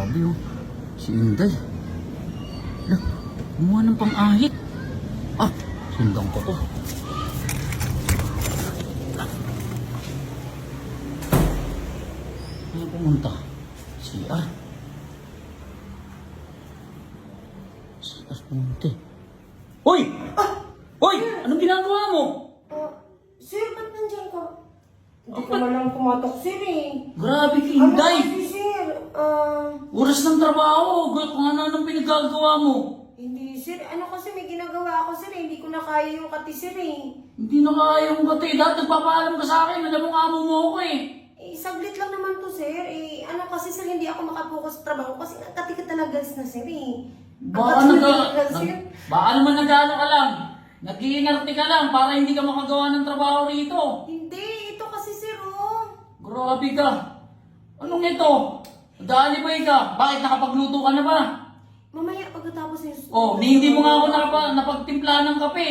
Grabe oh. Si Inday. Ala, kumuha ng pang-ahit. Ah, sundang ko to. Ano pumunta? CR. CR pumunta. Hoy! Hoy! Anong ginagawa mo? Sir, ba't nandiyan ka? Hindi ka man lang pumatok, sir eh. Grabe ka, Ano Inday! kasi, sir? Oras ng trabaho. Kung ano anong pinagagawa mo? Hindi, sir. Ano kasi may ginagawa ako, sir eh. Hindi ko na kaya yung kati, sir eh. Hindi na kaya yung gati. Dahil nagpapaalam ka sa akin. Alam mo amo mo ako eh. Saglit lang naman to, sir. Ano kasi, sir, hindi ako makapokus sa trabaho kasi kati ka talaga na, sir eh. Baka baka naman nag-ano ka lang. Nag-iinarte ka lang para hindi ka makagawa ng trabaho rito. Hindi, ito kasi, sir, oh. Grabe ka. Anong ito? Nag-aalibay ka. Bakit nakapagluto ka na ba? Mamaya, pagkatapos yung... Oh, hindi mo nga ako napagtimpla ng kape.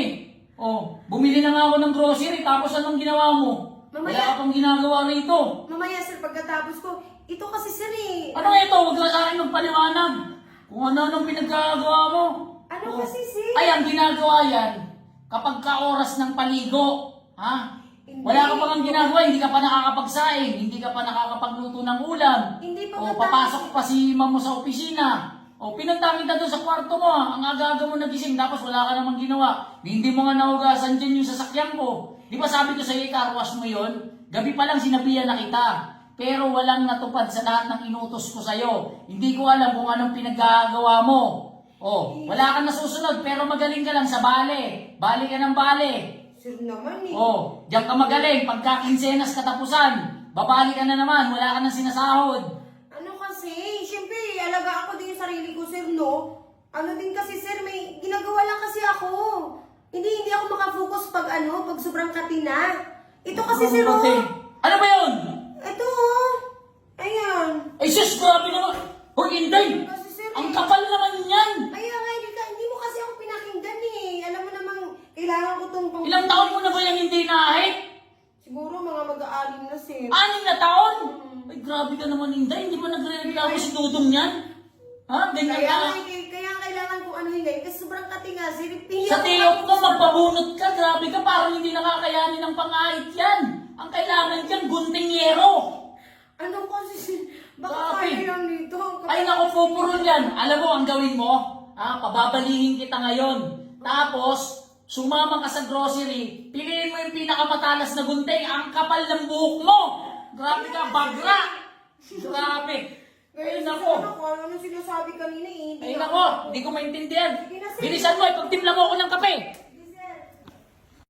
Oh, bumili na nga ako ng grocery tapos anong ginawa mo? Mamaya. Wala ka pang ginagawa rito. Mamaya, sir, pagkatapos ko, ito kasi, sir eh. Ano ito? Huwag ka sa akin magpaliwanag. Kung ano-anong pinagkagawa mo. Ano Oh. kasi, sir? Ay, ang ginagawa yan, kapag ka-oras ng paligo, ha? Wala ka pa kang ginagawa, hindi ka pa nakakapagsaing, hindi ka pa nakakapagluto ng ulam. Hindi pa O, papasok pa si ma'am mo sa opisina. O, pinunta kita doon sa kwarto mo, ang aga-aga mo nagising, tapos wala ka namang ginawa. Hindi mo nga nahugasan dyan yung sasakyan ko. Di ba sabi ko sa'yo, car-wash mo yun? Gabi pa lang sinabihan na kita. Pero walang natupad sa lahat ng inutos ko sa'yo. Hindi ko alam kung anong pinaggagawa mo. O, wala kang nasusunod, pero magaling ka lang sa bale. Bale ka ng bale. Sir naman eh. Oh, diyan ka magaling. Pagka kinsenas katapusan, babalik ka na naman. Wala ka nang sinasahod. Ano kasi, siyempre, alaga ako din yung sarili ko, sir, no? Ano din kasi, sir, may ginagawa lang kasi ako. Hindi ako makafocus pag sobrang katina. Ito kasi, sir, oh. Ano ba yun? Ito, oh. Ayan. Ay, sus, grabe naman. Hoy, Inday. Kasi, sir, Ang kapal naman yan. Ayan nga, hindi mo kasi ako pinakinggan eh. Alam mo namang, kailangan ko itong pang... Ilang taon mo na ba yung hindi naahit? Siguro mga mag-aalim na, sir. 6 na taon? Ay, grabe ka naman, Inday. Hindi ba nagre-reklamo si Dudong yan? Ha? Ganyan ka. Kaya kailangan kong anuhin ngayon kasi sobrang katinga, sir. Sa tiyok ko, magpabunot ka. Grabe ka, parang hindi nakakayanin ng pangahit yan. Ang kailangan dyan, guntingero. Ano kasi, sir? Baka Grabe. kaya lang dito. Ay, naku, pupurol yan. Alam mo, ang gawin mo, pababalihin kita ngayon. Tapos, sumama ka sa grocery, piliin mo yung pinakamatalas na gunting, ang kapal ng buhok mo. Grabe ka, bagra. Grabe. Ay, naku. Ano sinasabi kanina eh. Ay, naku, hindi ko maintindihan. Sige na, sir. Bilisan mo, ipagtimpla mo ako ng kape.